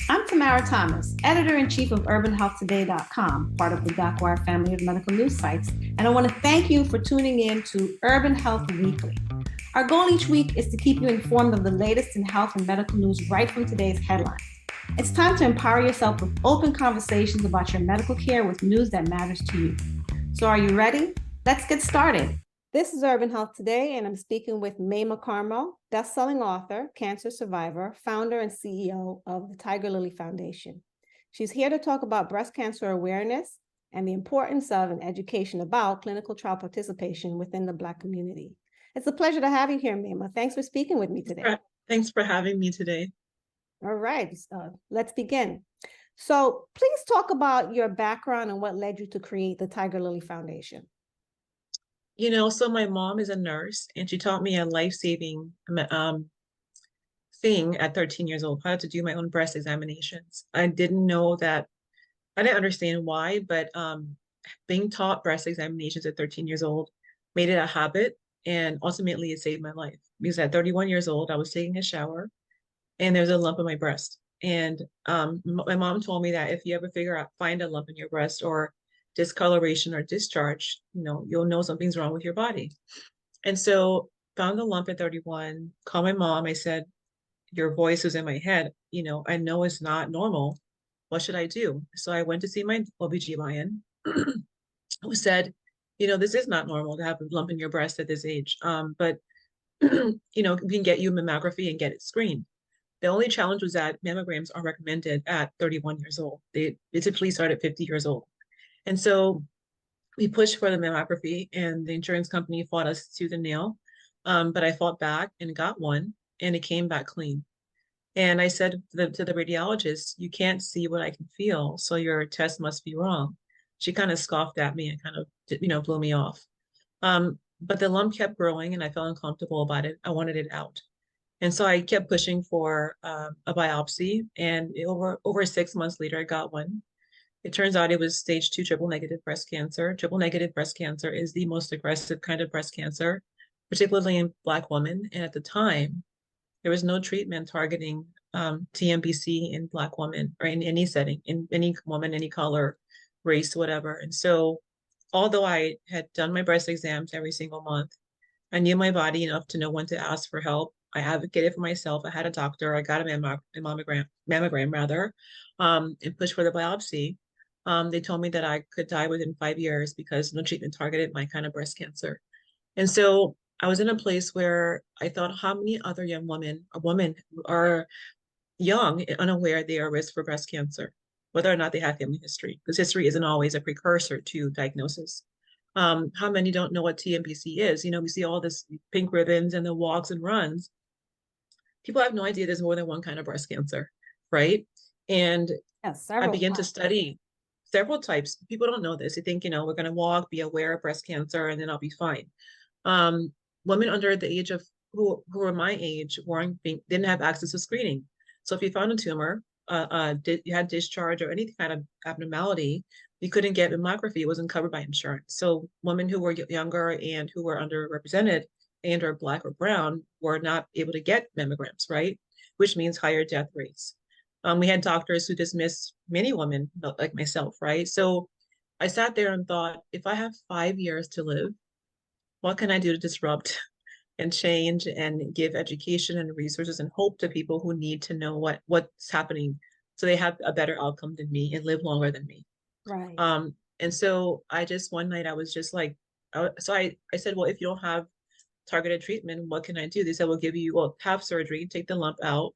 I'm Tamara Thomas, editor-in-chief of UrbanHealthToday.com, part of the DocWire family of medical news sites, and I want to thank you for tuning in to Urban Health Weekly. Our goal each week is to keep you informed of the latest in health and medical news right from today's headlines. It's time to empower yourself with open conversations about your medical care with news that matters to you. So are you ready? Let's get started. This is Urban Health Today, and I'm speaking with Maimah Karmo, best-selling author, cancer survivor, founder and CEO of the Tigerlily Foundation. She's here to talk about breast cancer awareness and the importance of and education about clinical trial participation within the Black community. It's a pleasure to have you here, Maimah. Thanks for speaking with me today. Thanks for having me today. All right, let's begin. So please talk about your background and what led you to create the Tigerlily Foundation. So my mom is a nurse, and she taught me a life-saving thing at 13 years old, how to do my own breast examinations. I didn't understand why, but being taught breast examinations at 13 years old made it a habit, and ultimately it saved my life. Because at 31 years old, I was taking a shower, and there was a lump in my breast. And my mom told me that if you ever find a lump in your breast or discoloration or discharge, you'll know something's wrong with your body. And so found the lump at 31, called my mom. I said, your voice was in my head. I know it's not normal. What should I do? So I went to see my OBGYN who said, this is not normal to have a lump in your breast at this age. But we can get you mammography and get it screened. The only challenge was that mammograms are recommended at 31 years old. They typically start at 50 years old. And so we pushed for the mammography, and the insurance company fought us tooth and nail. But I fought back and got one, and it came back clean. And I said to the radiologist, you can't see what I can feel, so your test must be wrong. She kind of scoffed at me and kind of, blew me off. But the lump kept growing, and I felt uncomfortable about it. I wanted it out. And so I kept pushing for a biopsy, and over 6 months later, I got one. It turns out it was stage 2 triple negative breast cancer. Triple negative breast cancer is the most aggressive kind of breast cancer, particularly in Black women. And at the time, there was no treatment targeting TNBC in Black women or in any setting, in any woman, any color, race, whatever. And so although I had done my breast exams every single month, I knew my body enough to know when to ask for help. I advocated for myself. I had a doctor. I got a mammogram rather, and pushed for the biopsy. They told me that I could die within 5 years because no treatment targeted my kind of breast cancer. And so I was in a place where I thought, how many other young women are young and unaware they are at risk for breast cancer, whether or not they have family history, because history isn't always a precursor to diagnosis. How many don't know what TNBC is? We see all this pink ribbons and the walks and runs. People have no idea there's more than one kind of breast cancer, right? And I began to study several types. People don't know this. They think, we're going to walk, be aware of breast cancer, and then I'll be fine. Women under the age of who are my age didn't have access to screening. So if you found a tumor, you had discharge or any kind of abnormality, you couldn't get mammography. It wasn't covered by insurance. So women who were younger and who were underrepresented and or Black or brown were not able to get mammograms, right? Which means higher death rates. We had doctors who dismissed many women like myself, right? So I sat there and thought, if I have 5 years to live, what can I do to disrupt and change and give education and resources and hope to people who need to know what's happening so they have a better outcome than me and live longer than me. Right. And so one night I was just like, so I said, well, if you don't have targeted treatment, what can I do? They said, have surgery, take the lump out,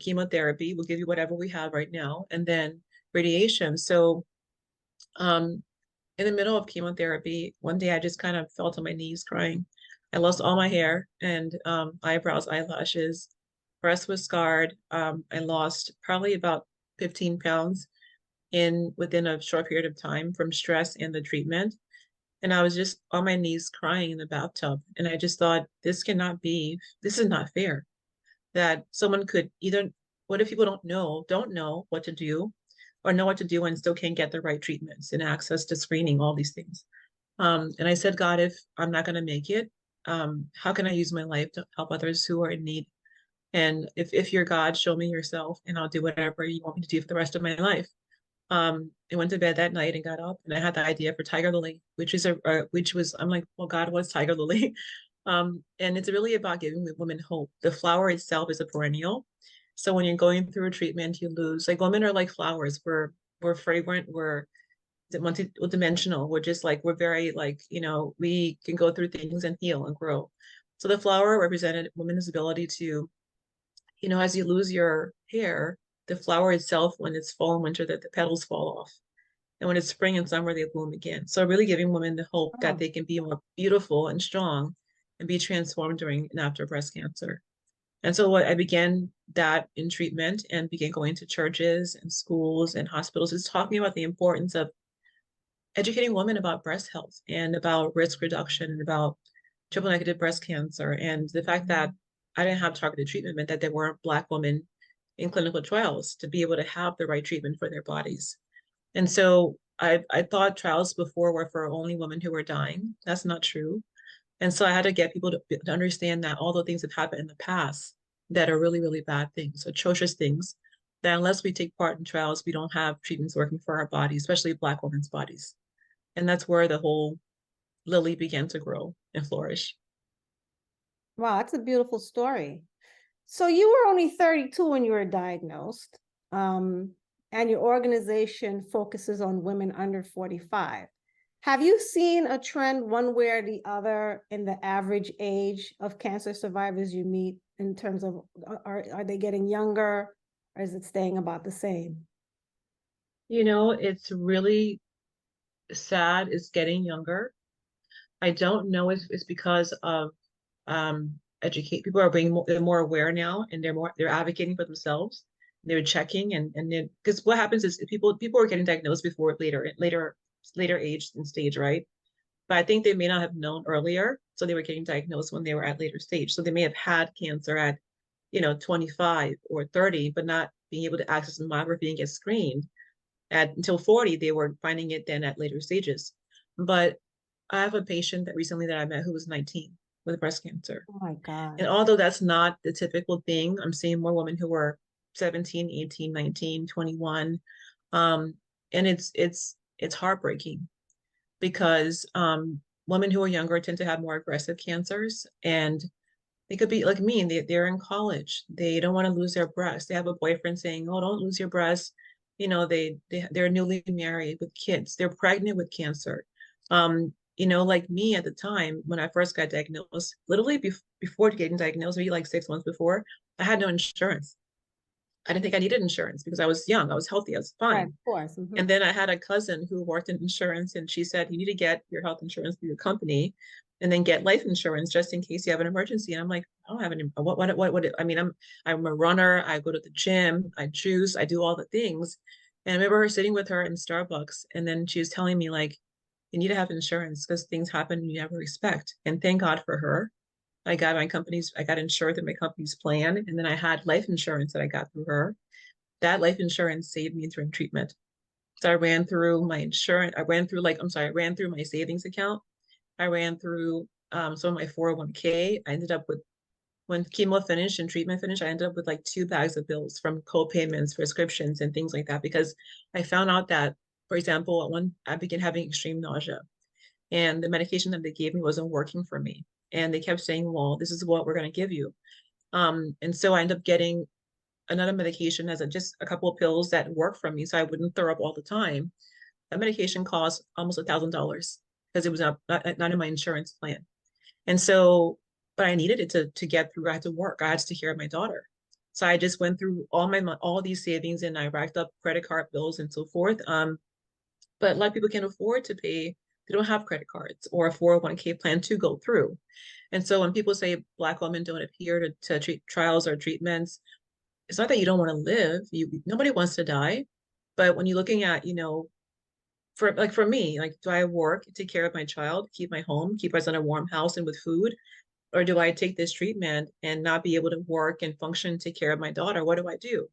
chemotherapy, we'll give you whatever we have right now, and then radiation. So in the middle of chemotherapy, one day I just kind of fell to my knees crying. I lost all my hair and eyebrows, eyelashes, breast was scarred. I lost probably about 15 pounds within a short period of time from stress and the treatment. And I was just on my knees crying in the bathtub. And I just thought, this is not fair. That someone could what if people don't know what to do or know what to do and still can't get the right treatments and access to screening, all these things. And I said, God, if I'm not going to make it, how can I use my life to help others who are in need? And if you're God, show me yourself and I'll do whatever you want me to do for the rest of my life. I went to bed that night and got up and I had the idea for Tiger Lily, which was, I'm like, well, God, what's Tiger Lily? And it's really about giving women hope. The flower itself is a perennial. So when you're going through a treatment, you lose, like women are like flowers. We're fragrant, we're multi-dimensional. We're just like, we're very like, we can go through things and heal and grow. So the flower represented women's ability to, as you lose your hair, the flower itself, when it's fall and winter, that the petals fall off. And when it's spring and summer, they bloom again. So really giving women the hope that Oh, they can be more beautiful and strong and be transformed during and after breast cancer. And so I began that in treatment and began going to churches and schools and hospitals, is talking about the importance of educating women about breast health and about risk reduction and about triple negative breast cancer. And the fact that I didn't have targeted treatment meant that there weren't Black women in clinical trials to be able to have the right treatment for their bodies. And so I thought trials before were for only women who were dying. That's not true. And so I had to get people to understand that all the things that happened in the past that are really, really bad things, atrocious things, that unless we take part in trials, we don't have treatments working for our bodies, especially Black women's bodies. And that's where the whole lily began to grow and flourish. wow, that's a beautiful story. So you were only 32 when you were diagnosed, and your organization focuses on women under 45. Have you seen a trend one way or the other in the average age of cancer survivors you meet in terms of are they getting younger or is it staying about the same? It's really sad. It's getting younger. I don't know if it's because of educate people are being they're more aware now and they're advocating for themselves. They're checking and then because what happens is people are getting diagnosed before later age and stage, right? But I think they may not have known earlier, so they were getting diagnosed when they were at later stage. So they may have had cancer at 25 or 30, but not being able to access mammography and get screened at until 40. They were finding it then at later stages. But I have a patient that recently that I met who was 19 with breast cancer. Oh my And God. although that's not the typical thing, I'm seeing more women who are 17, 18, 19, 21. Um, and it's heartbreaking because women who are younger tend to have more aggressive cancers. And they could be like me, they're in college. They don't want to lose their breast. They have a boyfriend saying, oh, don't lose your breast. They're newly married with kids. They're pregnant with cancer. Like me at the time when I first got diagnosed, literally before getting diagnosed, maybe like 6 months before, I had no insurance. I didn't think I needed insurance because I was young, I was healthy, I was Right, of fine. course. And then I had a cousin who worked in insurance, and she said, you need to get your health insurance through your company and then get life insurance just in case you have an emergency. And I'm like, I don't have any, I mean, I'm a runner. I go to the gym, I juice, I do all the things. And I remember her sitting with her in Starbucks, and then she was telling me, like, you need to have insurance because things happen and you never expect. And thank God for her. I got insured through my company's plan. And then I had life insurance that I got through her. That life insurance saved me during treatment. So I ran through my insurance. I ran through my savings account. I ran through some of my 401k. I ended up with, when chemo finished and treatment finished, I ended up with like 2 bags of bills from co-payments, prescriptions, and things like that. Because I found out that, for example, I began having extreme nausea and the medication that they gave me wasn't working for me. And they kept saying, well, this is what we're going to give you. And so I ended up getting another medication as just a couple of pills that work for me so I wouldn't throw up all the time. That medication cost almost $1,000 because it was not in my insurance plan. And so, but I needed it to get through. I had to work. I had to take care of my daughter. So I just went through all these savings and I racked up credit card bills and so forth. But a lot of people can't afford to pay. They don't have credit cards or a 401k plan to go through. And so when people say Black women don't adhere to treat trials or treatments, it's not that you don't want to live. Nobody wants to die. But when you're looking at, for me, like, do I work, take care of my child, keep my home, keep us in a warm house and with food? Or do I take this treatment and not be able to work and function, take care of my daughter? What do I do?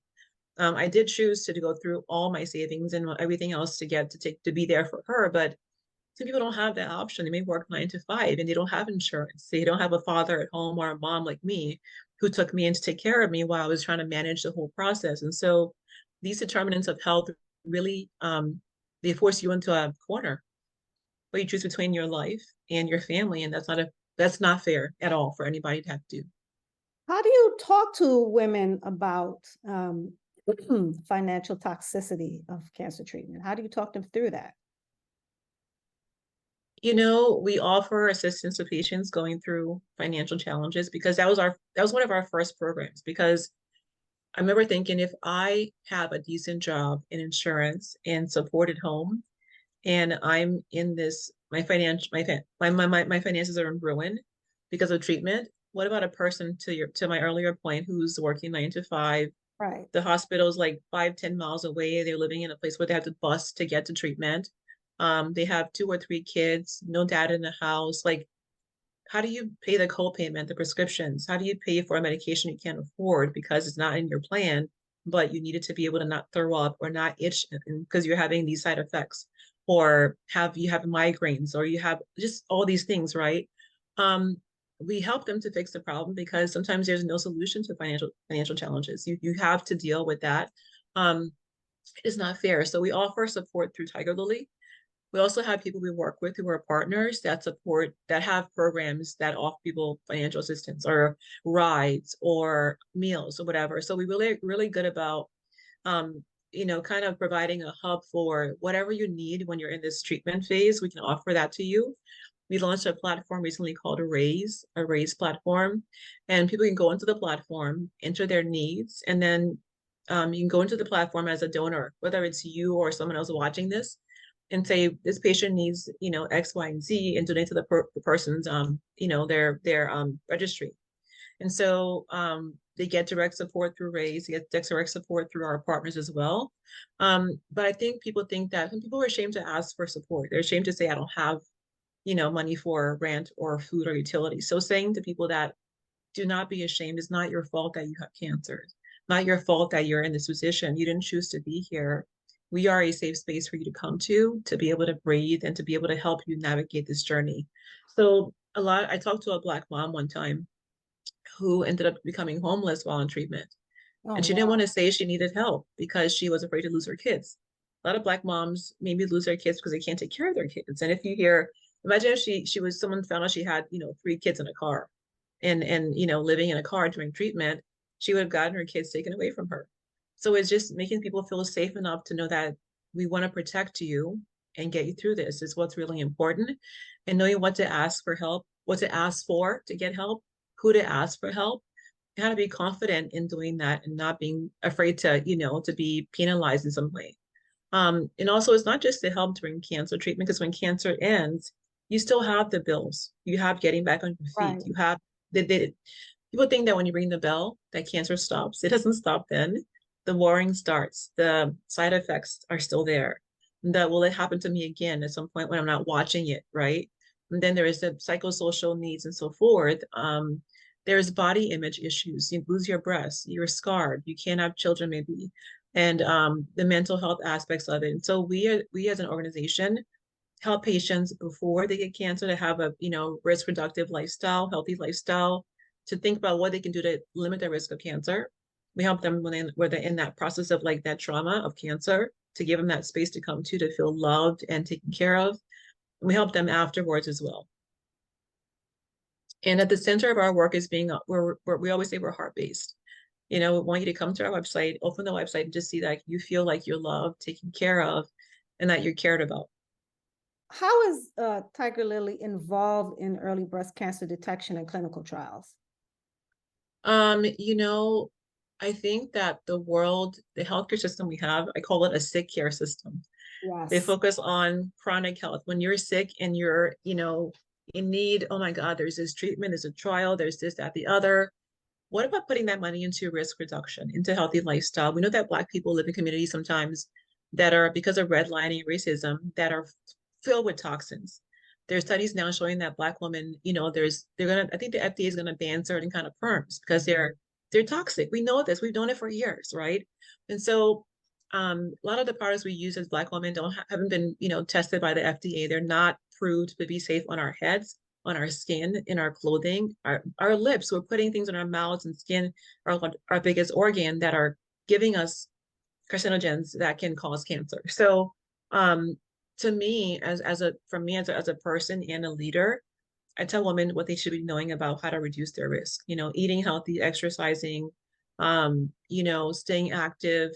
I did choose to go through all my savings and everything else to be there for her, but some people don't have that option. They may work 9 to 5 and they don't have insurance. They don't have a father at home or a mom like me who took me in to take care of me while I was trying to manage the whole process. And so these determinants of health really they force you into a corner where you choose between your life and your family, and that's not fair at all for anybody to have to do. How do you talk to women about financial toxicity of cancer treatment? How do you talk them through that? We offer assistance to patients going through financial challenges because that was one of our first programs. Because I remember thinking, if I have a decent job in insurance and supported home, and I'm in this, my financial my finances are in ruin because of treatment. What about a person, to my earlier point, who's working 9 to 5? Right. The hospital's like 5, 10 miles away. They're living in a place where they have to bus to get to treatment. They have 2 or 3 kids, no dad in the house. Like, how do you pay the co-payment, the prescriptions? How do you pay for a medication you can't afford because it's not in your plan, but you need it to be able to not throw up or not itch because you're having these side effects, or you have migraines, or you have just all these things, right? Um, we help them to fix the problem because sometimes there's no solution to financial challenges. You have to deal with that. Um, it's not fair. So we offer support through Tiger Lily. We also have people we work with who are partners that have programs that offer people financial assistance or rides or meals or whatever. So we really good about, kind of providing a hub for whatever you need when you're in this treatment phase. We can offer that to you. We launched a platform recently called a Raise platform, and people can go into the platform, enter their needs, and then you can go into the platform as a donor, whether it's you or someone else watching this, and say this patient needs, X, Y, and Z, and donate to the person's, their registry. And so they get direct support through Raise, they get direct support through our partners as well. But I think people think that some people are ashamed to ask for support. They're ashamed to say, I don't have, money for rent or food or utilities. So saying to people that, do not be ashamed. It's not your fault that you have cancer. Not your fault that you're in this position. You didn't choose to be here. We are a safe space for you to come to be able to breathe and to be able to help you navigate this journey. So I talked to a Black mom one time who ended up becoming homeless while in treatment. Oh, And she didn't want wow. to say she needed help because she was afraid to lose her kids. A lot of Black moms maybe lose their kids because they can't take care of their kids. And if you hear, imagine if someone found out she had, 3 kids in a car and living in a car during treatment, she would have gotten her kids taken away from her. So it's just making people feel safe enough to know that we want to protect you and get you through this is what's really important. And knowing what to ask for help, what to ask for to get help, who to ask for help, how to be confident in doing that and not being afraid to be penalized in some way. And also, it's not just to help during cancer treatment, because when cancer ends, you still have the bills. You have getting back on your feet. Right. You have people think that when you ring the bell, that cancer stops. It doesn't stop then. The warring starts. The side effects are still there. That will it happen to me again at some point when I'm not watching it, right? And then there is the psychosocial needs and so forth. There's body image issues. You lose your breasts, you're scarred, you can't have children maybe, and the mental health aspects of it. And so we as an organization help patients before they get cancer to have a risk reductive lifestyle, healthy lifestyle, to think about what they can do to limit their risk of cancer. We help them when they're in that process of like that trauma of cancer, to give them that space to come to feel loved and taken care of. And we help them afterwards as well. And at the center of our work is we always say we're heart-based. We want you to come to our website, open the website, and just see that you feel like you're loved, taken care of, and that you're cared about. How is Tigerlily involved in early breast cancer detection and clinical trials? Um, you know, I think that the healthcare system we have, I call it a sick care system. They Yes. focus on chronic health. When you're sick and you're, in need, oh my God, there's this treatment, there's a trial, there's this, that, the other. What about putting that money into risk reduction, into healthy lifestyle? We know that Black people live in communities sometimes that are, because of redlining, racism, that are filled with toxins. There's studies now showing that Black women, I think the FDA is gonna ban certain kind of perms because they're toxic. We know this. We've known it for years, right? And so a lot of the products we use as Black women haven't been, tested by the FDA. They're not proved to be safe on our heads. on our skin, in our clothing, our lips. We're putting things in our mouths and skin, our biggest organ, that are giving us carcinogens that can cause cancer. So to me, as a person and a leader, I tell women what they should be knowing about how to reduce their risk. Eating healthy, exercising, staying active,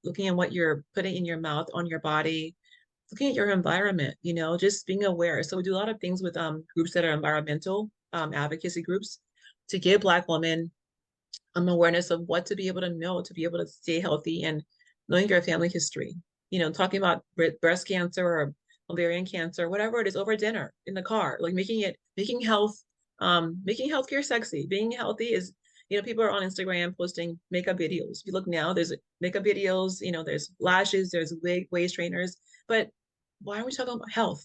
looking at what you're putting in your mouth, on your body, looking at your environment, just being aware. So we do a lot of things with groups that are environmental advocacy groups, to give Black women awareness of what to be able to know, to be able to stay healthy, and knowing your family history. Talking about breast cancer or ovarian cancer, whatever it is, over dinner, in the car, like making healthcare sexy. Being healthy is, people are on Instagram posting makeup videos. If you look now, there's makeup videos, there's lashes, there's waist trainers, but why are we talking about health?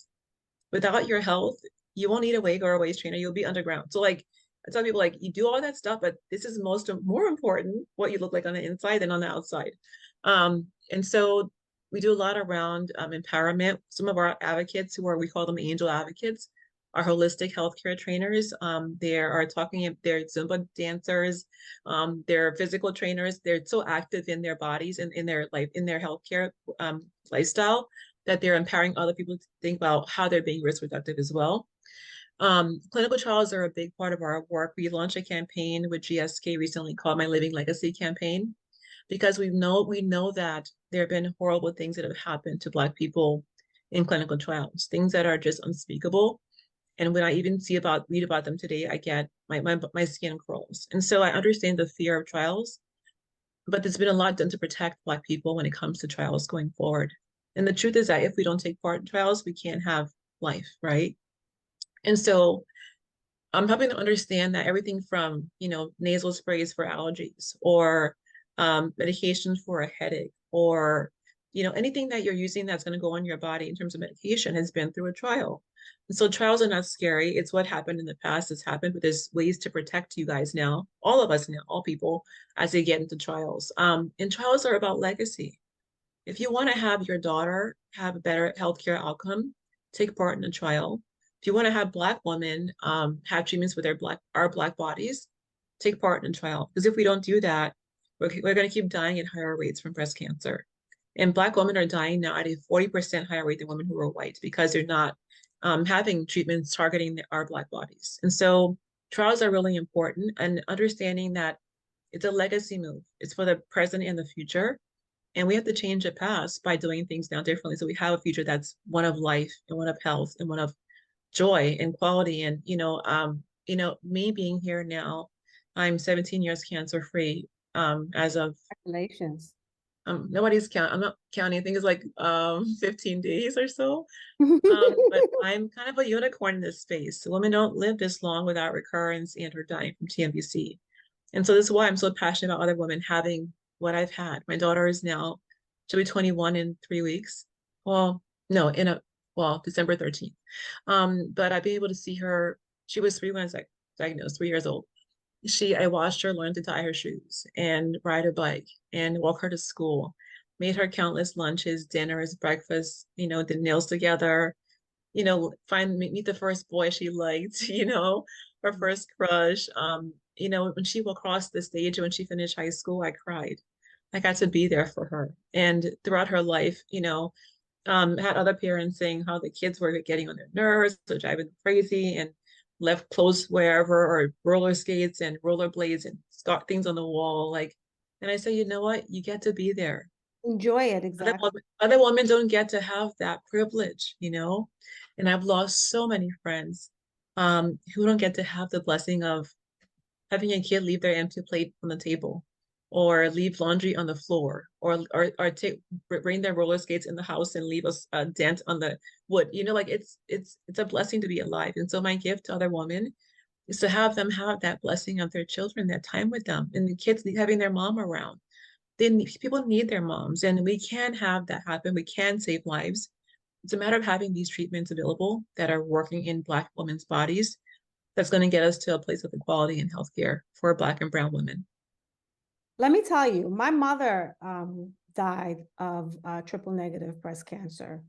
Without your health, you won't need a wig or a waist trainer. You'll be underground. So like, I tell people, like, you do all that stuff, but this is more important what you look like on the inside than on the outside. And so we do a lot around empowerment. Some of our advocates, we call them angel advocates, are holistic healthcare trainers. They're Zumba dancers, they're physical trainers. They're so active in their bodies and in their life, in their healthcare lifestyle, that they're empowering other people to think about how they're being risk reductive as well. Clinical trials are a big part of our work. We launched a campaign with GSK recently called My Living Legacy campaign, because we know that there have been horrible things that have happened to Black people in clinical trials, things that are just unspeakable. And when I even read about them today, I get my skin crawls. And so I understand the fear of trials, but there's been a lot done to protect Black people when it comes to trials going forward. And the truth is that if we don't take part in trials, we can't have life, right? And so I'm helping to understand that everything from, nasal sprays for allergies, or medications for a headache, or, anything that you're using that's going to go on your body in terms of medication has been through a trial. And so trials are not scary. It's what happened in the past has happened, but there's ways to protect you guys now, all of us now, all people, as they get into trials. And trials are about legacy. If you want to have your daughter have a better healthcare outcome, take part in a trial. If you want to have Black women have treatments with our Black bodies, take part in a trial. Because if we don't do that, we're going to keep dying at higher rates from breast cancer. And Black women are dying now at a 40% higher rate than women who are white, because they're not having treatments targeting our Black bodies. And so trials are really important, and understanding that it's a legacy move. It's for the present and the future. And we have to change the past by doing things now differently. So we have a future that's one of life and one of health and one of joy and quality. And, me being here now, I'm 17 years cancer free as of Congratulations. I'm not counting. I think it's like 15 days or so. But I'm kind of a unicorn in this space. Women don't live this long without recurrence and or dying from TNBC. And so this is why I'm so passionate about other women having what I've had. My daughter is now, she'll be 21 in 3 weeks. Well, no, December 13th. But I've been able to see her. She was 3 when I was diagnosed, 3 years old. I watched her learn to tie her shoes and ride a bike and walk her to school, made her countless lunches, dinners, breakfasts, did nails together, meet the first boy she liked, her first crush. When she will cross the stage, when she finished high school, I cried. I got to be there for her. And throughout her life, had other parents saying how the kids were getting on their nerves, or driving them crazy, and left clothes wherever, or roller skates and rollerblades and start things on the wall. And I say, you know what? You get to be there. Enjoy it, exactly. Other women don't get to have that privilege, And I've lost so many friends who don't get to have the blessing of having a kid leave their empty plate on the table, or leave laundry on the floor, or bring their roller skates in the house and leave a dent on the wood. It's a blessing to be alive. And so my gift to other women is to have them have that blessing of their children, that time with them, and the kids having their mom around. People need their moms, and we can have that happen. We can save lives. It's a matter of having these treatments available that are working in Black women's bodies. That's going to get us to a place of equality in healthcare for Black and brown women. Let me tell you, my mother died of triple negative breast cancer.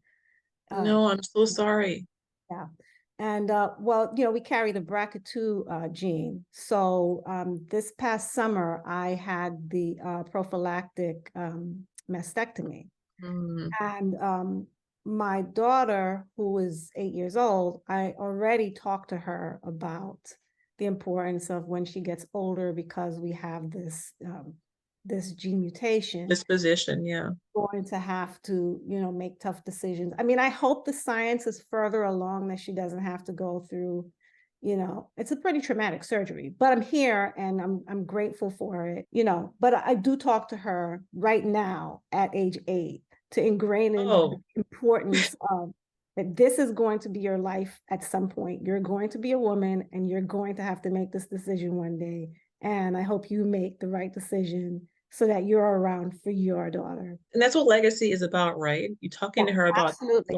No, I'm so sorry. Yeah. And well, we carry the BRCA2 gene. So this past summer, I had the prophylactic mastectomy. Mm. And my daughter, who is 8 years old, I already talked to her about the importance of when she gets older, because we have this gene mutation, Disposition, yeah. going to have to, make tough decisions. I mean, I hope the science is further along that she doesn't have to go through, it's a pretty traumatic surgery, but I'm here and I'm grateful for it, but I do talk to her right now at age 8 to ingrain in her the Oh, importance of that this is going to be your life at some point. You're going to be a woman and you're going to have to make this decision one day. And I hope you make the right decision so that you're around for your daughter. and that's what legacy is about, right? You're talking Yeah, to her about absolutely.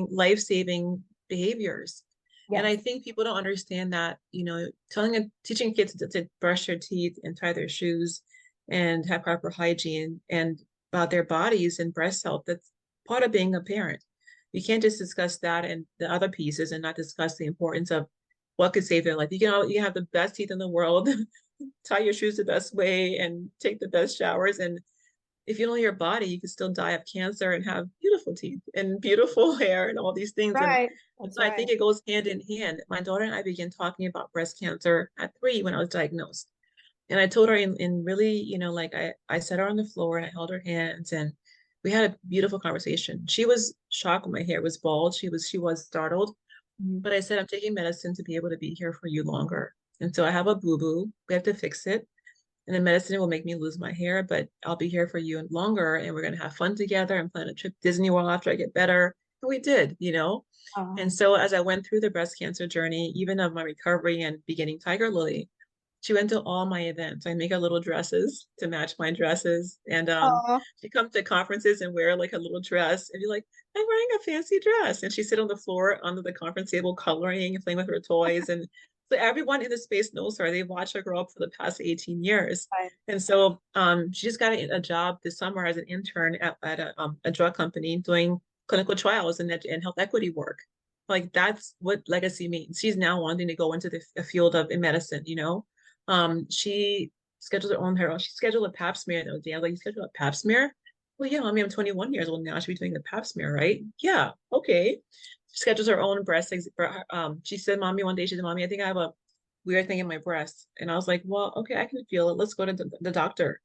life-saving behaviors. And Yes. I think people don't understand that, teaching kids to brush their teeth and tie their shoes and have proper hygiene and about their bodies and breast health, that's part of being a parent. You can't just discuss that and the other pieces and not discuss the importance of what could save their life. You can have the best teeth in the world, tie your shoes the best way and take the best showers, and if you don't know your body, you can still die of cancer and have beautiful teeth and beautiful hair and all these things. And Right. That's so I right. think it goes hand in hand. My daughter and I began talking about breast cancer at 3 when I was diagnosed. And I told her in really, like I set her on the floor and I held her hands and we had a beautiful conversation. She was shocked when my hair was bald. She was startled. Mhm. But I said, I'm taking medicine to be able to be here for you longer. And so I have a boo-boo. We have to fix it. And then medicine will make me lose my hair, but I'll be here for you longer and we're going to have fun together and plan a trip to Disney World after I get better. And we did. And Um, so as I went through the breast cancer journey, even of my recovery and beginning Tigerlily, she went to all my events. I make her little dresses to match my dresses. And oh, she comes to conferences and wear like a little dress and be like, I'm wearing a fancy dress. And she sit on the floor under the conference table coloring and playing with her toys. And so everyone in the space knows her. They've watched her grow up for the past 18 years. right. And so she just got a job this summer as an intern at a drug company doing clinical trials and health equity work. Like that's what legacy means. She's now wanting to go into the field of in medicine. She she scheduled a pap smear the other day. I was like, you scheduled a pap smear? Well, yeah, I mean, I'm 21 years old now. I should be doing the pap smear, right? Yeah, okay. She schedules her own she said, Mommy, one day she said, Mommy, I think I have a weird thing in my breast. And I was like, well, okay, I can feel it. Let's go to the doctor.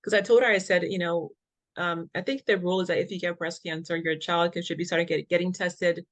Because I told her, I said, I think the rule is that if you get breast cancer, your child should be started getting tested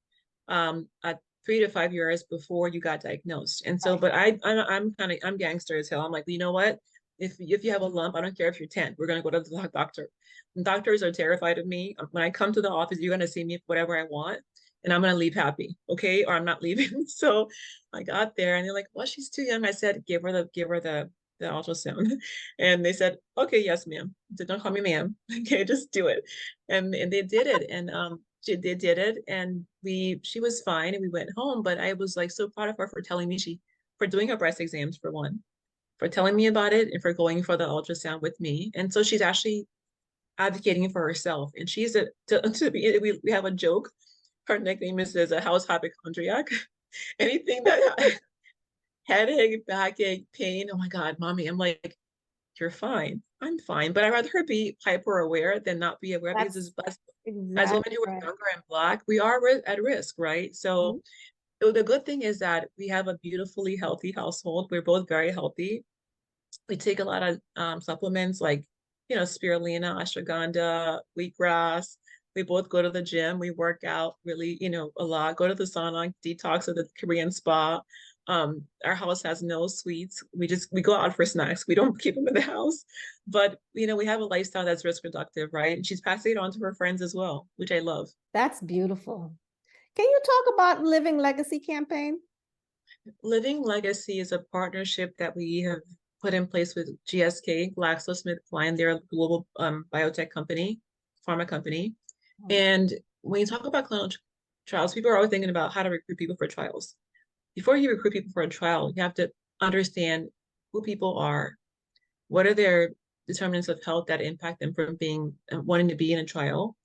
at 3 to 5 years before you got diagnosed. And so, Right. but I'm gangster as hell. I'm like, you know what? If you have a lump, I don't care if you're 10, we're gonna go to the doctor. And doctors are terrified of me. When I come to the office, you're gonna see me for whatever I want, and I'm gonna leave happy, okay? Or I'm not leaving. So I got there, and they're like, "Well, she's too young." I said, "Give her the ultrasound," and they said, "Okay, yes, ma'am." I said, "Don't call me ma'am. Okay, just do it." And they did it, and they did it, and she was fine, and we went home. But I was like so proud of her for telling me for doing her breast exams for one, for telling me about it, and for going for the ultrasound with me. And so she's actually advocating for herself. And she's to be we have a joke. Her nickname is a house hypochondriac. Anything that headache, backache, pain. Oh my God, mommy. I'm like, you're fine. I'm fine. But I'd rather her be hyper aware than not be aware because That's as women exactly who are right. younger and Black, we are at risk, right? So Mhm. the good thing is that we have a beautifully healthy household. We're both very healthy. We take a lot of supplements like, spirulina, ashwagandha, wheatgrass. We both go to the gym. We work out really, a lot. Go to the sauna, detox at the Korean spa. Our house has no sweets. We go out for snacks. We don't keep them in the house, but we have a lifestyle that's risk reductive, right? And she's passing it on to her friends as well, which I love. That's beautiful. Can you talk about Living Legacy campaign? Living Legacy is a partnership that we have put in place with GSK, GlaxoSmithKline. They're a global biotech company, pharma company. And when you talk about clinical trials, people are always thinking about how to recruit people for trials. Before you recruit people for a trial, you have to understand who people are, what are their determinants of health that impact them from wanting to be in a trial.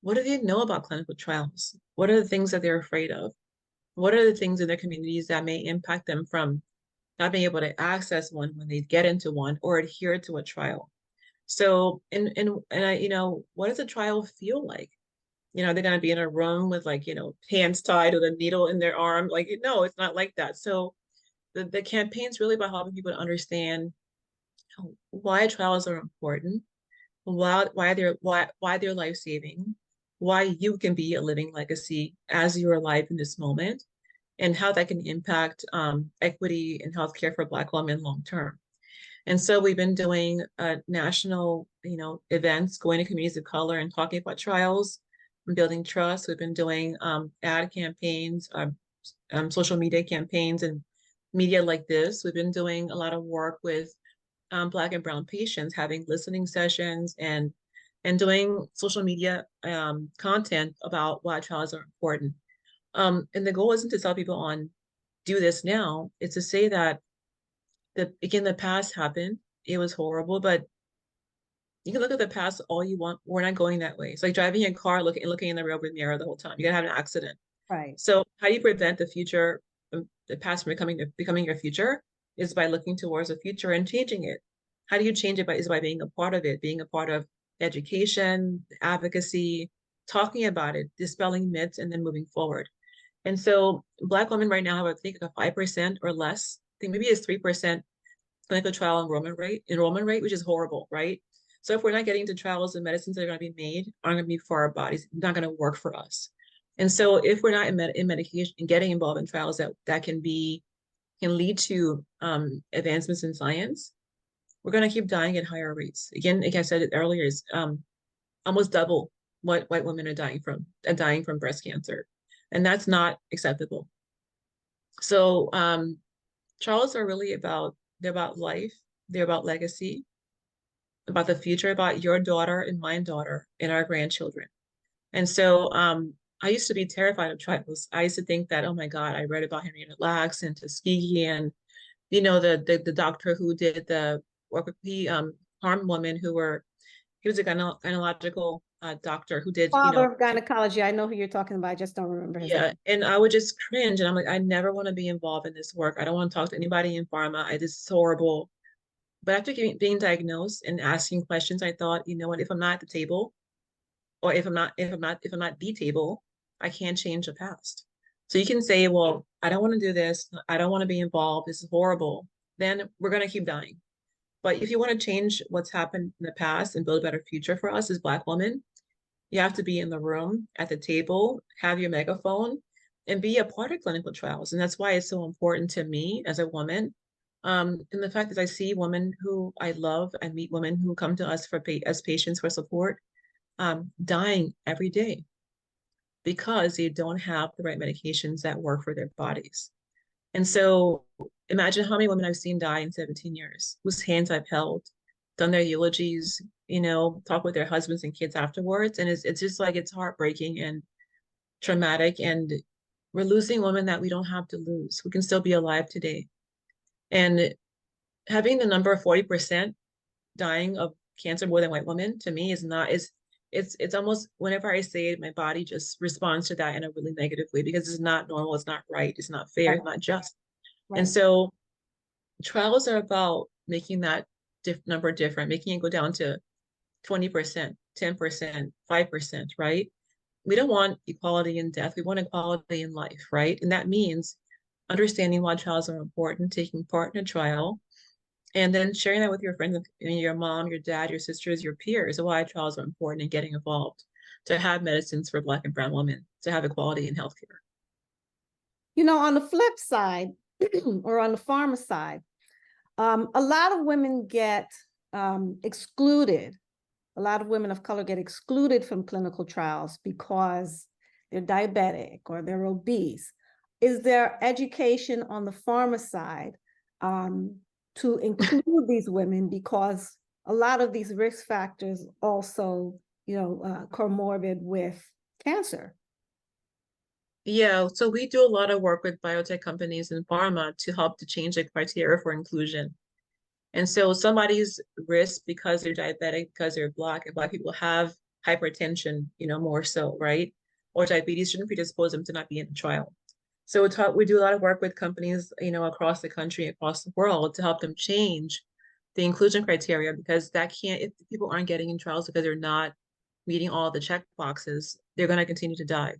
What do they know about clinical trials? What are the things that they're afraid of? What are the things in their communities that may impact them from not being able to access one when they get into one or adhere to a trial? So, and I, what does a trial feel like? They're going to be in a room with like, hands tied with a needle in their arm. Like, no, it's not like that. So the campaign's really about helping people to understand why trials are important, why they're life-saving, why you can be a living legacy as you're alive in this moment, and how that can impact equity in healthcare for Black women long term. And so we've been doing national, events, going to communities of color and talking about trials and building trust. We've been doing ad campaigns, social media campaigns, and media like this. We've been doing a lot of work with Black and Brown patients, having listening sessions and doing social media content about why trials are important. And the goal isn't to tell people on do this now. It's to say that the past happened. It was horrible, but you can look at the past all you want. We're not going that way. It's like driving a car, looking in the rearview mirror the whole time. You're gonna have an accident. Right. So how do you prevent the past from becoming your future? Is by looking towards the future and changing it. How do you change it? By being a part of it, being a part of education, advocacy, talking about it, dispelling myths, and then moving forward. And so Black women right now have, I think, a 5% or less. I think maybe it's 3% clinical trial enrollment rate, which is horrible, right? So if we're not getting to trials, and medicines that are going to be made aren't going to be for our bodies, not going to work for us. And so if we're not in medication and getting involved in trials that can lead to advancements in science, we're going to keep dying at higher rates. Again, like I said it earlier, is almost double what white women are dying from breast cancer. And that's not acceptable. So trials are really they're about life, they're about legacy, about the future, about your daughter and my daughter and our grandchildren. And so I used to be terrified of trials. I used to think that, oh my God, I read about Henrietta Lacks and Tuskegee and, the doctor who did the work with the harmed women he was a gynecological doctor who did, Father of gynecology. I know who you're talking about. I just don't remember his yeah. name. And I would just cringe. And I'm like, I never want to be involved in this work. I don't want to talk to anybody in pharma. This is horrible. But after being diagnosed and asking questions, I thought, you know what, if I'm not at the table, or if I'm not the table, I can't change the past. So you can say, well, I don't want to do this. I don't want to be involved. This is horrible. Then we're going to keep dying. But if you want to change what's happened in the past and build a better future for us as Black women, you have to be in the room, at the table, have your megaphone, and be a part of clinical trials. And that's why it's so important to me as a woman. And the fact that I see women who I love and meet women who come to us as patients for support, dying every day because they don't have the right medications that work for their bodies. And so imagine how many women I've seen die in 17 years, whose hands I've held, done their eulogies, talk with their husbands and kids afterwards. And it's just like, it's heartbreaking and traumatic. And we're losing women that we don't have to lose, who can still be alive today. And having the number of 40% dying of cancer more than white women, to me, it's almost, whenever I say it, my body just responds to that in a really negative way, because it's not normal, it's not right, it's not fair, Right. it's not just. And Right. so trials are about making that number different, making it go down to 20%, 10%, 5%, right? We don't want equality in death. We want equality in life, right? And that means understanding why trials are important, taking part in a trial, and then sharing that with your friends, your mom, your dad, your sisters, your peers, why trials are important and getting involved to have medicines for Black and Brown women, to have equality in healthcare. On the flip side, or on the pharma side, a lot of women get excluded. A lot of women of color get excluded from clinical trials because they're diabetic or they're obese. Is there education on the pharma side to include these women, because a lot of these risk factors also, comorbid with cancer? Yeah, so we do a lot of work with biotech companies and pharma to help to change the criteria for inclusion. And so somebody's risk because they're diabetic, because they're Black, and Black people have hypertension, more so, right? Or diabetes shouldn't predispose them to not be in the trial. So we do a lot of work with companies, across the country, across the world to help them change the inclusion criteria because if people aren't getting in trials because they're not meeting all the check boxes, they're going to continue to die.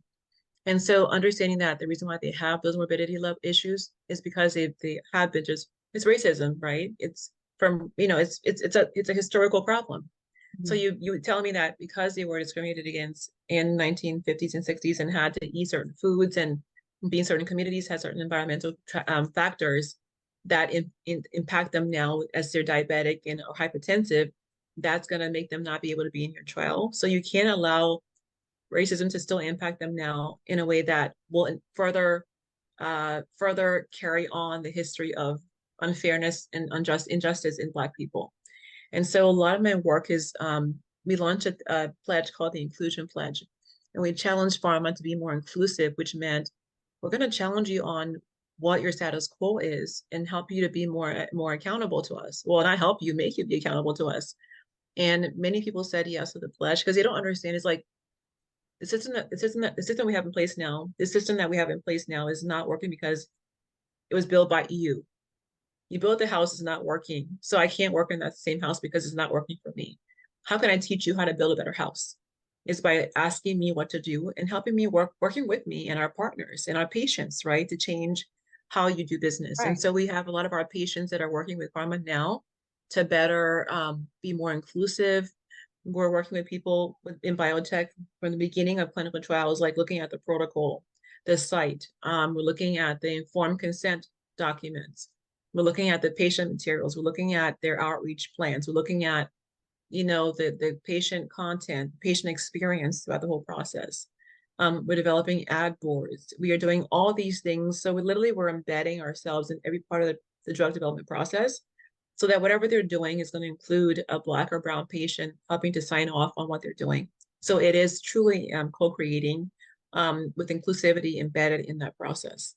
And so understanding that the reason why they have those morbidity level issues is because they have been it's racism, right? It's from, it's a historical problem. So Mhm. you tell me that because they were discriminated against in 1950s and 60s and had to eat certain foods and be in certain communities had certain environmental factors that impact them now as they're diabetic and or hypertensive, that's going to make them not be able to be in your trial. So you can't allow racism to still impact them now in a way that will further carry on the history of unfairness and injustice in Black people. And so a lot of my work is we launched a pledge called the Inclusion Pledge. And we challenged Pharma to be more inclusive, which meant we're going to challenge you on what your status quo is and help you to be more accountable to us. Well, not help you, make you be accountable to us. And many people said yes to the pledge because they don't understand. It's like the system we have in place now, the system that we have in place now is not working because it was built by EU. You built the house is not working. So I can't work in that same house because it's not working for me. How can I teach you how to build a better house? Is by asking me what to do and helping me working with me and our partners and our patients, right? To change how you do business. And Right. so we have a lot of our patients that are working with Pharma now to better be more inclusive. We're working with people in biotech from the beginning of clinical trials, like looking at the protocol, the site. We're looking at the informed consent documents. We're looking at the patient materials. We're looking at their outreach plans. We're looking at, the patient content, patient experience throughout the whole process. We're developing ad boards. We are doing all these things. So we're embedding ourselves in every part of the drug development process so that whatever they're doing is going to include a Black or brown patient helping to sign off on what they're doing. So it is truly co-creating with inclusivity embedded in that process.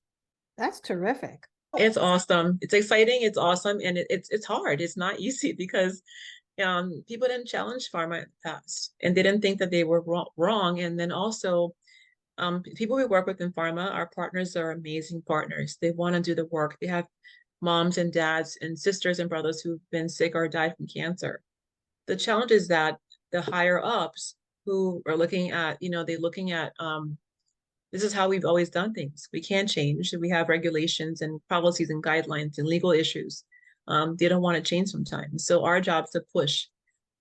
That's terrific. It's awesome. It's exciting. It's awesome. And it's hard. It's not easy because people didn't challenge pharma in the past and they didn't think that they were wrong. And then also people we work with in pharma, our partners are amazing partners. They want to do the work. They have moms and dads and sisters and brothers who've been sick or died from cancer. The challenge is that the higher ups who are looking at, they're looking at this is how we've always done things. We can't change. We have regulations and policies and guidelines and legal issues. They don't want to change sometimes. So our job is to push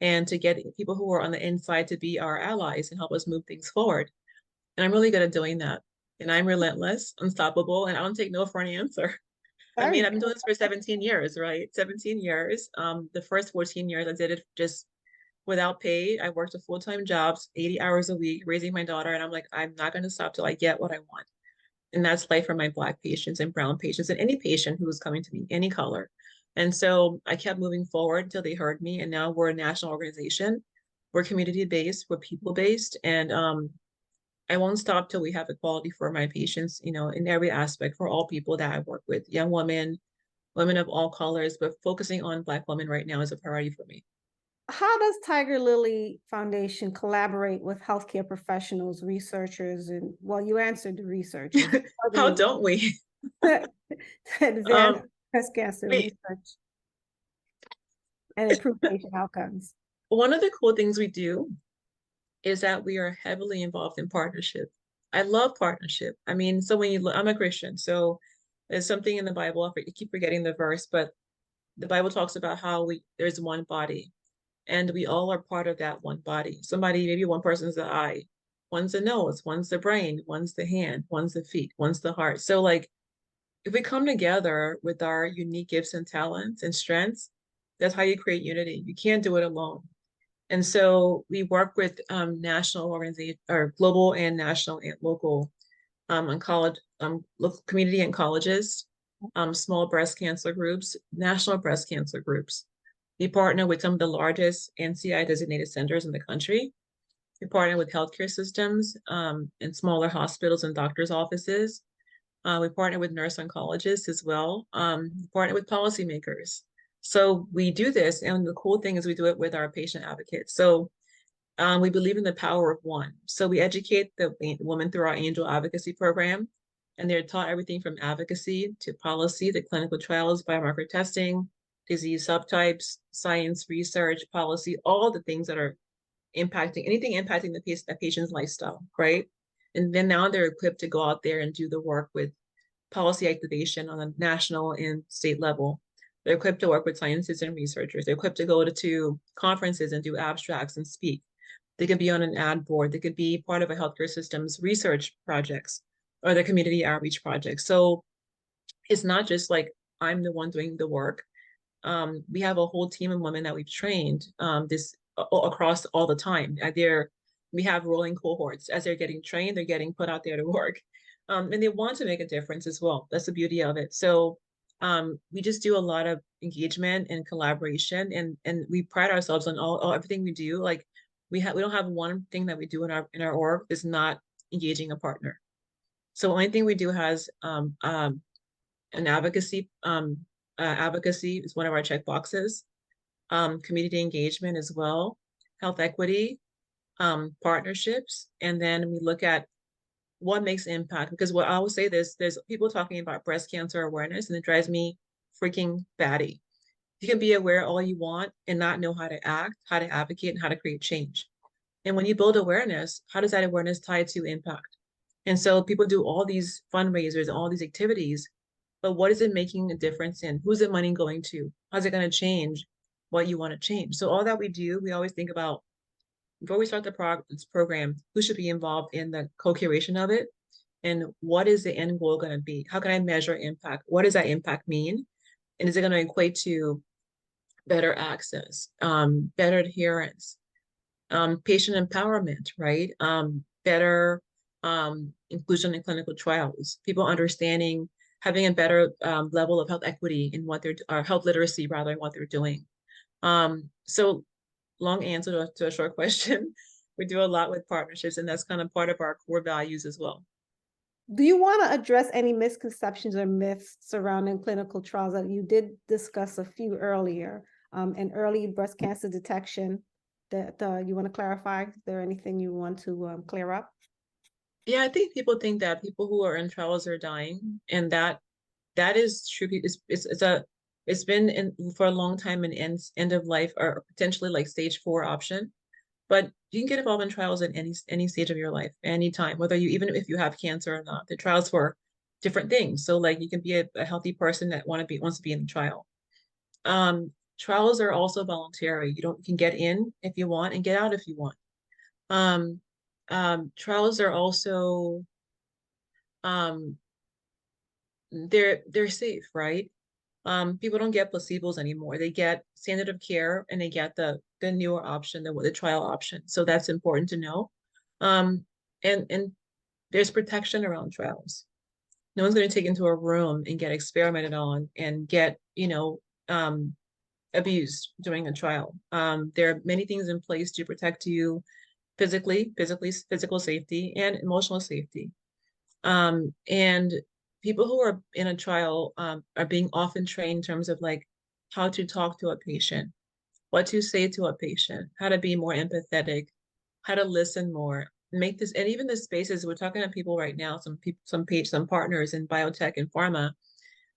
and to get people who are on the inside to be our allies and help us move things forward. And I'm really good at doing that. And I'm relentless, unstoppable, and I don't take no for an answer. I Very mean, good. I've been doing this for 17 years, right? 17 years. The first 14 years I did it just without pay. I worked a full-time jobs, 80 hours a week, raising my daughter. And I'm like, I'm not going to stop till I get what I want. And that's life for my Black patients and brown patients and any patient who was coming to me, any color. And so I kept moving forward until they heard me. And now we're a national organization. We're community-based, we're people-based. And I won't stop till we have equality for my patients, in every aspect for all people that I work with, young women, women of all colors, but focusing on Black women right now is a priority for me. How does Tigerlily Foundation collaborate with healthcare professionals, researchers, and well, you answered the researchers, How don't we? to advance Um, breast cancer we research and improve patient outcomes? One of the cool things we do is that we are heavily involved in partnership. I love partnership. I mean, so when you look, I'm a Christian, so there's something in the Bible. I keep forgetting the verse, but the Bible talks about how there's one body, and we all are part of that one body. Maybe one person's the eye, one's the nose, one's the brain, one's the hand, one's the feet, one's the heart. So like if we come together with our unique gifts and talents and strengths, that's how you create unity. You can't do it alone. And so we work with national organization or global and national and local and college, local community and colleges, small breast cancer groups, national breast cancer groups. We partner with some of the largest NCI designated centers in the country. We partner with healthcare systems and smaller hospitals and doctors' offices. We partner with nurse oncologists as well. We partner with policymakers. So we do this, and the cool thing is we do it with our patient advocates. So we believe in the power of one. So we educate the women through our angel advocacy program. And they're taught everything from advocacy to policy to clinical trials, biomarker testing, disease subtypes, science research, policy, all the things that are impacting anything impacting the patient's lifestyle, right? And then now they're equipped to go out there and do the work with policy activation on a national and state level. They're equipped to work with scientists and researchers. They're equipped to go to conferences and do abstracts and speak. They could be on an ad board. They could be part of a healthcare system's research projects or the community outreach projects. So it's not just like I'm the one doing the work. We have a whole team of women that we've trained this across all the time. We have rolling cohorts. As they're getting trained, they're getting put out there to work. And they want to make a difference as well. That's the beauty of it. So we just do a lot of engagement and collaboration, and we pride ourselves on everything we do. Like we don't have one thing that we do in our org is not engaging a partner. So anything we do has an advocacy. Advocacy is one of our check boxes. Community engagement as well, health equity, partnerships, and then we look at what makes impact. Because what I will say this, there's people talking about breast cancer awareness, and it drives me freaking batty. You can be aware all you want and not know how to act, how to advocate, and how to create change. And when you build awareness, how does that awareness tie to impact? And so people do all these fundraisers, all these activities, but what is it making a difference in? Who's the money going to? How's it going to change what you want to change? So all that we do, we always think about before we start this program, who should be involved in the co-curation of it? And what is the end goal going to be? How can I measure impact? What does that impact mean? And is it going to equate to better access, better adherence, patient empowerment, right? Better inclusion in clinical trials, people understanding, having a better level of health equity in what they're, or health literacy rather, in what they're doing. So long answer to a short question. We do a lot with partnerships, and that's kind of part of our core values as well. Do you want to address any misconceptions or myths surrounding clinical trials that you did discuss a few earlier, and early breast cancer detection that you want to clarify? Is there anything you want to clear up? Yeah, I think people think that people who are in trials are dying, and that is true. It's been in for a long time an end of life or potentially like stage 4 option. But you can get involved in trials at any stage of your life, anytime, whether you even if you have cancer or not. The trials for different things. So like you can be a healthy person that wants to be in the trial. Trials are also voluntary. You can get in if you want and get out if you want. Trials are also they're safe, right? People don't get placebos anymore. They get standard of care, and they get the newer option, the trial option. So that's important to know. And there's protection around trials. No one's going to take into a room and get experimented on and get, abused during a trial. There are many things in place to protect you physical safety and emotional safety. And people who are in a trial are being often trained in terms of like how to talk to a patient, what to say to a patient, how to be more empathetic, how to listen more, make this, and even the spaces we're talking to people right now, some partners in biotech and pharma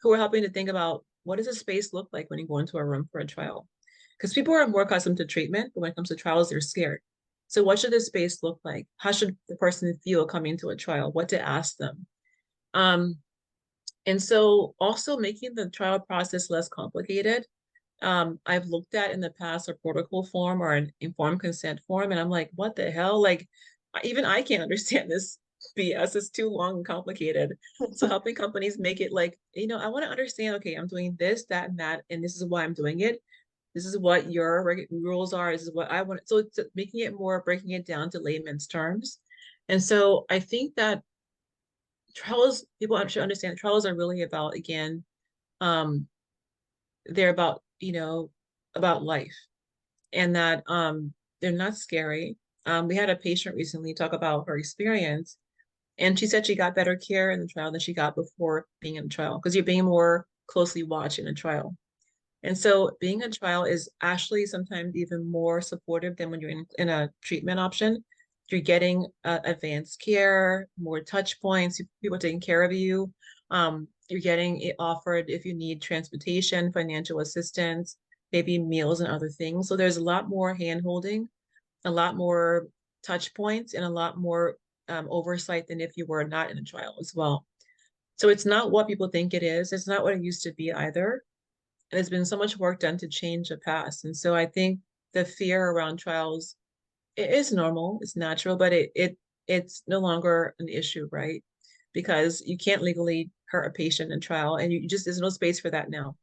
who are helping to think about what does a space look like when you go into a room for a trial? Because people are more accustomed to treatment, but when it comes to trials, they're scared. So what should this space look like? How should the person feel coming to a trial? What to ask them? And so also making the trial process less complicated. I've looked at in the past a protocol form or an informed consent form, and I'm like, what the hell? Like, even I can't understand this BS. It's too long and complicated. So helping companies make it like, I want to understand, okay, I'm doing this, that, and that, and this is why I'm doing it. This is what your rules are. This is what I want. So it's making it more, breaking it down to layman's terms. And so I think that trials, people should understand trials are really about, again, they're about, about life, and that they're not scary. We had a patient recently talk about her experience, and she said she got better care in the trial than she got before being in a trial, because you're being more closely watched in a trial. And so being a trial is actually sometimes even more supportive than when you're in a treatment option, You're getting advanced care, more touch points, people taking care of you. You're getting it offered if you need transportation, financial assistance, maybe meals and other things. So there's a lot more hand holding, a lot more touch points, and a lot more oversight than if you were not in a trial as well. So it's not what people think it is. It's not what it used to be either. And there's been so much work done to change the past. And so I think the fear around trials, it is normal, it's natural, but it's no longer an issue, right? Because you can't legally hurt a patient in trial, and you just there's no space for that now.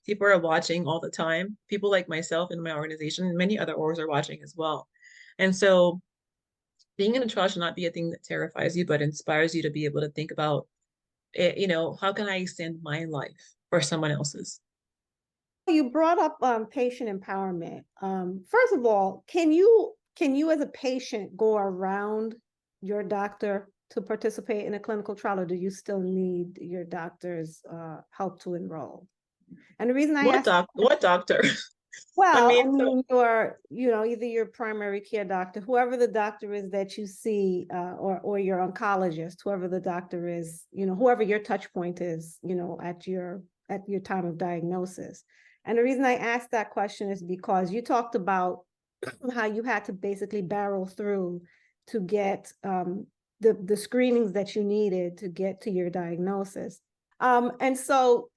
People are watching all the time. People like myself in my organization and many other orgs are watching as well. And so being in a trial should not be a thing that terrifies you, but inspires you to be able to think about it, how can I extend my life or someone else's? You brought up patient empowerment. First of all, can you as a patient go around your doctor to participate in a clinical trial, or do you still need your doctor's help to enroll? And the reason I ask, What doctor? I well, I mean, so mean, either your primary care doctor, whoever the doctor is that you see, or your oncologist, whoever the doctor is, whoever your touch point is, at your time of diagnosis. And the reason I asked that question is because you talked about how you had to basically barrel through to get the screenings that you needed to get to your diagnosis. And so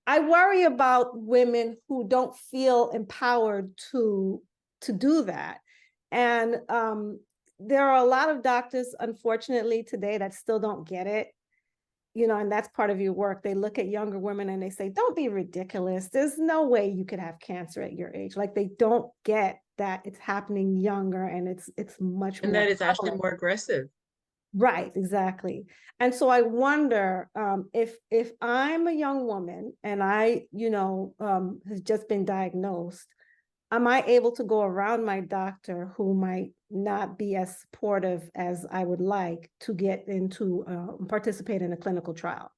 I worry about women who don't feel empowered to do that. And there are a lot of doctors, unfortunately, today that still don't get it. And that's part of your work. They look at younger women and they say, don't be ridiculous. There's no way you could have cancer at your age. Like, they don't get that it's happening younger and it's much and more that is actually prevalent. more aggressive. Right, exactly. And so I wonder, if I'm a young woman and I, has just been diagnosed, am I able to go around my doctor who might not be as supportive as I would like to get into participate in a clinical trial?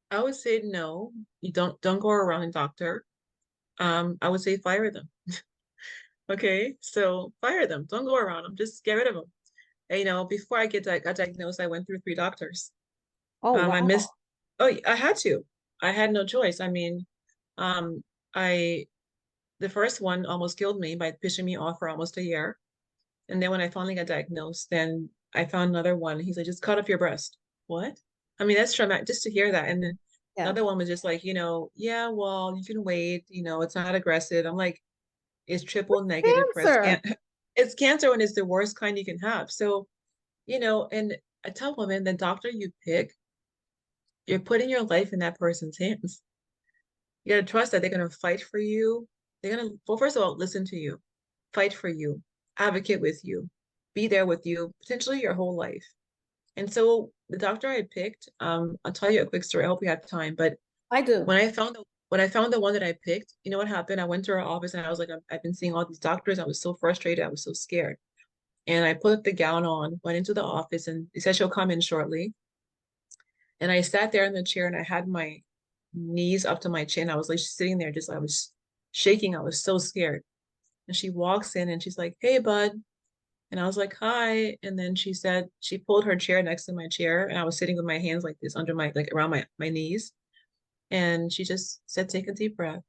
I would say no. You don't go around a doctor. I would say fire them. Okay, so fire them. Don't go around them. Just get rid of them. And, before got diagnosed, I went through 3 doctors. Oh, I wow. missed. Oh, I had to. I had no choice. I mean, um, I the first one almost killed me by pushing me off for almost a year. And then when I finally got diagnosed, then I found another one. He's like, just cut off your breast. What? I mean, that's traumatic just to hear that. And then Yeah. another one was just like, yeah, well, you can wait, it's not aggressive. I'm like, it's triple negative breast Cancer. cancer. It's cancer and it's the worst kind you can have. So, and I tell women, the doctor you pick, you're putting your life in that person's hands. You gotta trust that they're gonna fight for you. They're gonna, well, first of all, listen to you, fight for you, advocate with you, be there with you, potentially your whole life. And so the doctor I picked, I'll tell you a quick story. I hope you have time. But I do. when I found the one that I picked, you know what happened? I went to her office and I was like, I've been seeing all these doctors. I was so frustrated. I was so scared. And I put the gown on, went into the office, and they said she'll come in shortly. And I sat there in the chair and I had my knees up to my chin. I was like sitting there, just I was shaking. I was so scared. And she walks in and she's like, "Hey, bud." And I was like, "Hi." And then she said, she pulled her chair next to my chair, and I was sitting with my hands like this under like around my knees. And she just said, "Take a deep breath."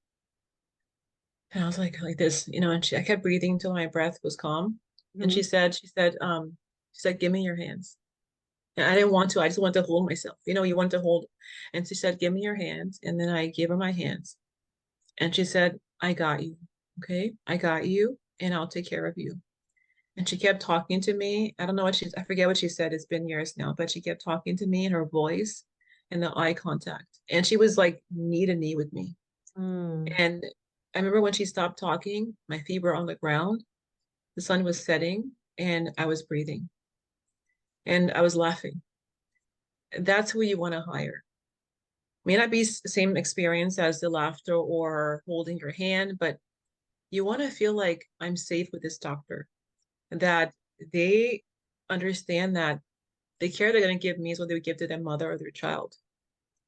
And I was like this, and I kept breathing until my breath was calm. And Mhm. she said, "Give me your hands." And I didn't want to. I just wanted to hold myself. You want to hold. And she said, "Give me your hands." And then I gave her my hands. And she said, "I got you. Okay? I got you, and I'll take care of you." And she kept talking to me. I forget what she said. It's been years now, but she kept talking to me in her voice and the eye contact. And she was like knee to knee with me. Mm. And I remember when she stopped talking, my feet were on the ground, the sun was setting, and I was breathing and I was laughing. That's who you want to hire. May not be the same experience as the laughter or holding your hand, but you want to feel like I'm safe with this doctor, that they understand that the care they're going to give me is what they would give to their mother or their child.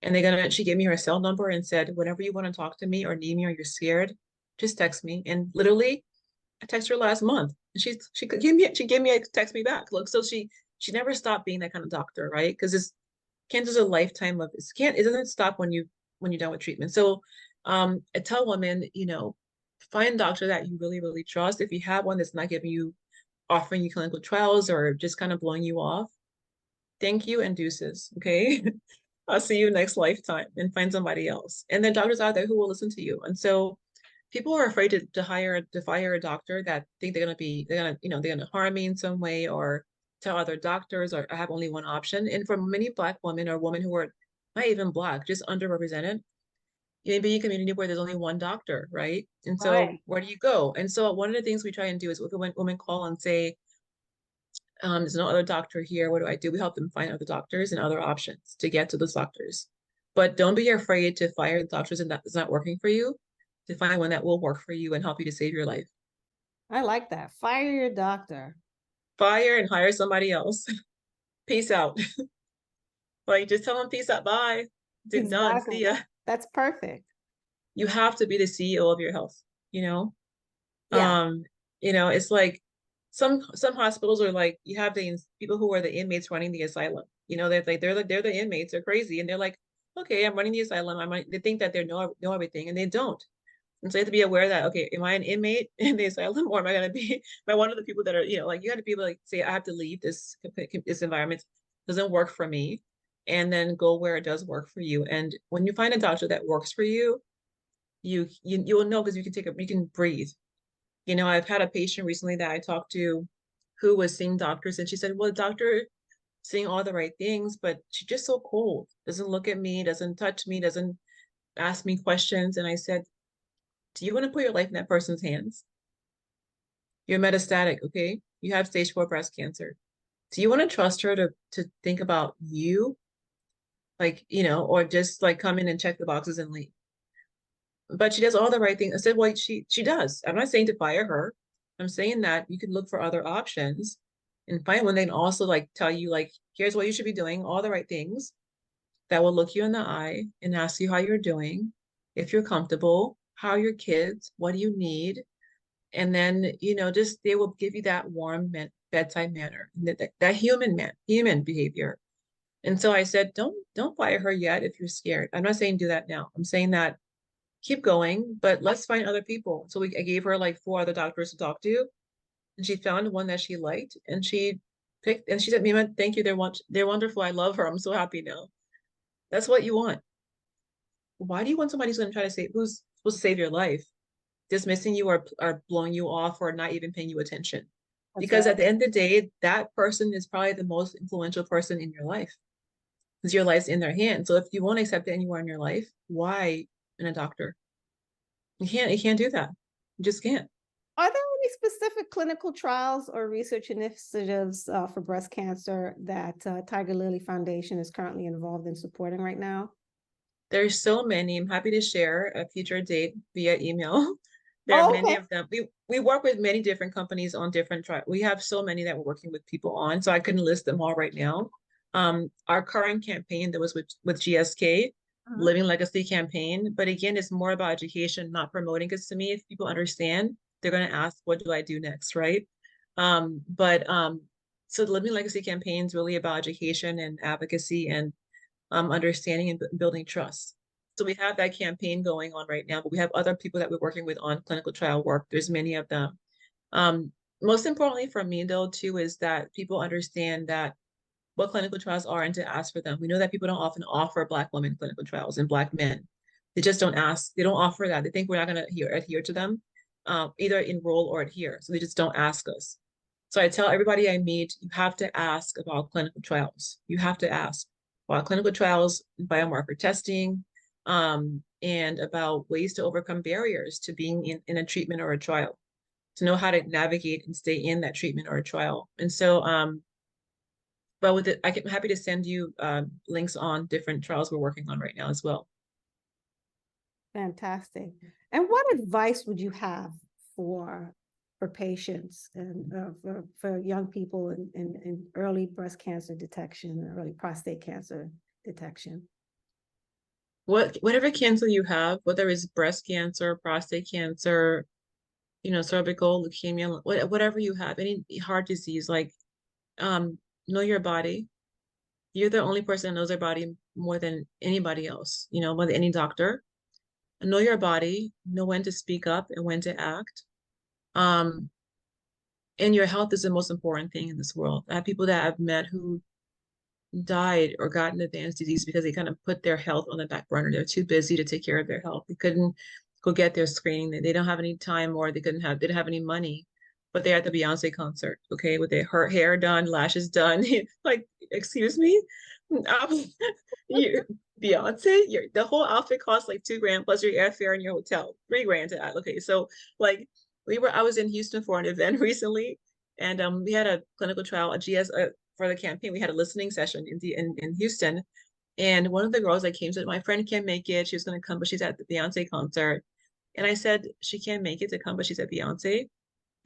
And she gave me her cell number and said, whenever you want to talk to me or need me or you're scared, just text me. And literally, I texted her last month, and she gave me a text me back. Look, so she never stopped being that kind of doctor, right? Because it's cancer's a lifetime of it doesn't stop when you're done with treatment. So I tell women, find a doctor that you really, really trust. If you have one that's not offering you clinical trials or just kind of blowing you off, thank you and deuces. Okay. I'll see you next lifetime and find somebody else. And then doctors out there who will listen to you. And so people are afraid to fire a doctor that think they're gonna harm me in some way or tell other doctors or have only one option. And for many Black women or women who are not even Black, just underrepresented, you may be in a community where there's only one doctor, right? And so Right. where do you go? And so one of the things we try and do is when women call and say, there's no other doctor here, what do I do? We help them find other doctors and other options to get to those doctors. But don't be afraid to fire the doctors and that is not working for you, to find one that will work for you and help you to save your life. I like that. Fire your doctor. Fire and hire somebody else. Peace out. Like just tell them peace out, bye. Done. See Exactly. ya. That's perfect. You have to be the CEO of your health, you know? Yeah. Um, it's like some hospitals are like you have the people who are the inmates running the asylum. They're the inmates, they're crazy, and they're like, okay, I'm running the asylum. They think that they know everything, and they don't. And so you have to be aware that, okay, am I an inmate in the asylum or am I going to be am I one of the people that are, like you got to be able to like say, I have to leave this environment, doesn't work for me, and then go where it does work for you. And when you find a doctor that works for you, you will know because you can breathe. I've had a patient recently that I talked to who was seeing doctors and she said, well, the doctor saying all the right things, but she's just so cold, doesn't look at me, doesn't touch me, doesn't ask me questions. And I said, do you want to put your life in that person's hands? You're metastatic, okay? You have stage 4 breast cancer. Do you want to trust her to think about you? Like, or just like come in and check the boxes and leave. But she does all the right things. I said, well, she does. I'm not saying to fire her. I'm saying that you can look for other options and find one. They can also like tell you, like, here's what you should be doing, all the right things that will look you in the eye and ask you how you're doing, if you're comfortable, how are your kids, what do you need? And then, just they will give you that warm bedside manner, that human behavior. And so I said, don't fire her yet if you're scared. I'm not saying do that now. I'm saying that keep going, but let's find other people. So I gave her like 4 other doctors to talk to, and she found one that she liked, and she picked, and she said, Mima, thank you. They're wonderful. I love her. I'm so happy now. That's what you want. Why do you want somebody who's going to try to who's supposed to save your life, dismissing you or blowing you off or not even paying you attention? That's Because right. at the end of the day, that person is probably the most influential person in your life because your life's in their hands. So if you won't accept anyone in your life, why in a doctor? You can't do that. You just can't. Are there any specific clinical trials or research initiatives for breast cancer that Tigerlily Foundation is currently involved in supporting right now? There's so many. I'm happy to share a future date via email. There are Oh, many okay. of them. We work with many different companies on different trials. We have so many that we're working with people on, so I couldn't list them all right now. Our current campaign that was with GSK, Uh-huh. Living Legacy campaign, but again, it's more about education, not promoting. Because to me, if people understand, they're going to ask, "What do I do next?" Right? But so the Living Legacy campaign is really about education and advocacy and understanding and building trust. So we have that campaign going on right now, but we have other people that we're working with on clinical trial work. There's many of them. Um, Most importantly for me, though, too, is that people understand that what clinical trials are and to ask for them. We know that people don't often offer Black women clinical trials and Black men. They just don't ask. They don't offer that. They think we're not going to adhere to them, either enroll or adhere. So they just don't ask us. So I tell everybody I meet, you have to ask about clinical trials. You have to ask about clinical trials, biomarker testing, and about ways to overcome barriers to being in a treatment or a trial, to know how to navigate and stay in that treatment or a trial. And so, but with it, I'm happy to send you links on different trials we're working on right now as well. Fantastic. And what advice would you have for patients and for young people in early breast cancer detection, early prostate cancer detection? Whatever cancer you have, whether it's breast cancer, prostate cancer, cervical leukemia, whatever you have, any heart disease, like know your body. You're the only person that knows their body more than anybody else, more than any doctor. Know your body, know when to speak up and when to act. Um, and your health is the most important thing in this world. I have people that I've met who died or got an advanced disease because they kind of put their health on the back burner. They're too busy to take care of their health. They couldn't go get their screening. They don't have any time, or they didn't have any money, but they're at the Beyonce concert, okay, with their hair done, lashes done. Like, excuse me? Um, you, Beyonce, the whole outfit costs like 2 grand plus your airfare and your hotel, 3 grand to add. Okay, so like I was in Houston for an event recently, and we had a clinical trial, a GS, for the campaign. We had a listening session in Houston, and one of the girls that came said, my friend can't make it. She was going to come, but she's at the Beyonce concert. And I said, she can't make it to come, but she's at Beyonce.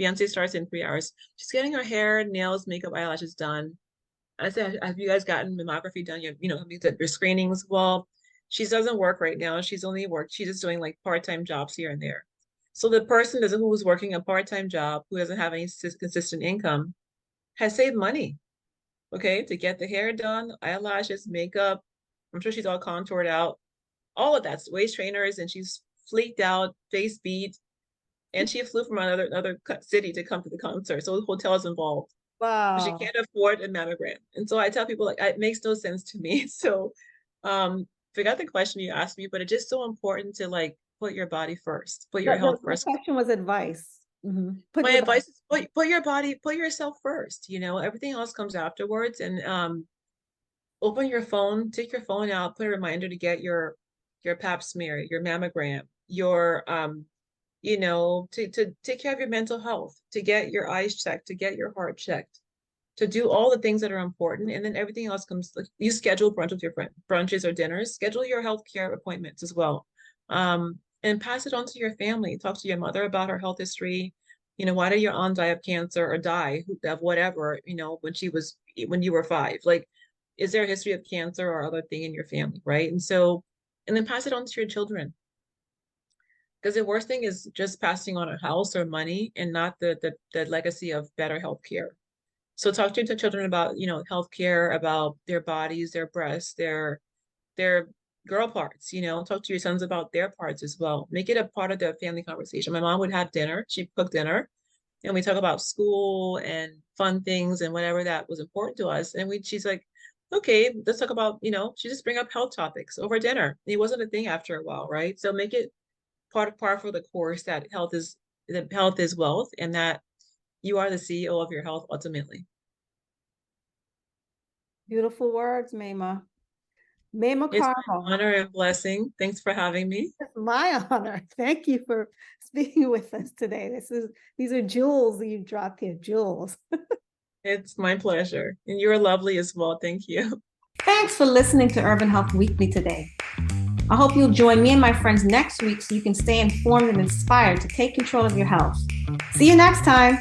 Beyonce starts in 3 hours. She's getting her hair, nails, makeup, eyelashes done. I said, have you guys gotten mammography done? Have you done your screenings? Well, she doesn't work right now. She's just doing like part-time jobs here and there. So the person who was working a part-time job, who doesn't have any consistent income, has saved money, okay, to get the hair done, eyelashes, makeup. I'm sure she's all contoured out, all of that, waist trainers, and she's fleeked out, face beat, and she flew from another city to come to the concert. So the hotel is involved, but she Wow. can't afford a mammogram. And so I tell people, like, it makes no sense to me. So, forgot the question you asked me, but it's just so important to like put your body first, put your health The first. question was advice. Put My your body. advice is put your body, put yourself first. Everything else comes afterwards. And open your phone, take your phone out, put a reminder to get your pap smear, your mammogram, your to take care of your mental health, to get your eyes checked, to get your heart checked, to do all the things that are important. And then everything else comes, like, you schedule brunch with your friend, brunches or dinners, schedule your healthcare appointments as well. And pass it on to your family. Talk to your mother about her health history. Why did your aunt die of cancer or die of whatever, when you were 5? Like, is there a history of cancer or other thing in your family, right? And then pass it on to your children. Because the worst thing is just passing on a house or money and not the legacy of better healthcare. So talk to your children about, healthcare, about their bodies, their breasts, their girl parts, talk to your sons about their parts as well. Make it a part of the family conversation. My mom would have dinner, she'd cook dinner, and we talk about school and fun things and whatever that was important to us. And she's like, okay, let's talk about, she just bring up health topics over dinner. It wasn't a thing after a while, right? So make it part for the course that health is wealth, and that you are the CEO of your health ultimately. Beautiful words, Maimah. Maimah It's Karmo. my honor and blessing. Thanks for having me. It's my honor. Thank you for speaking with us today. These are jewels that you've dropped here, jewels. It's my pleasure. And you're lovely as well. Thank you. Thanks for listening to Urban Health Weekly today. I hope you'll join me and my friends next week so you can stay informed and inspired to take control of your health. See you next time.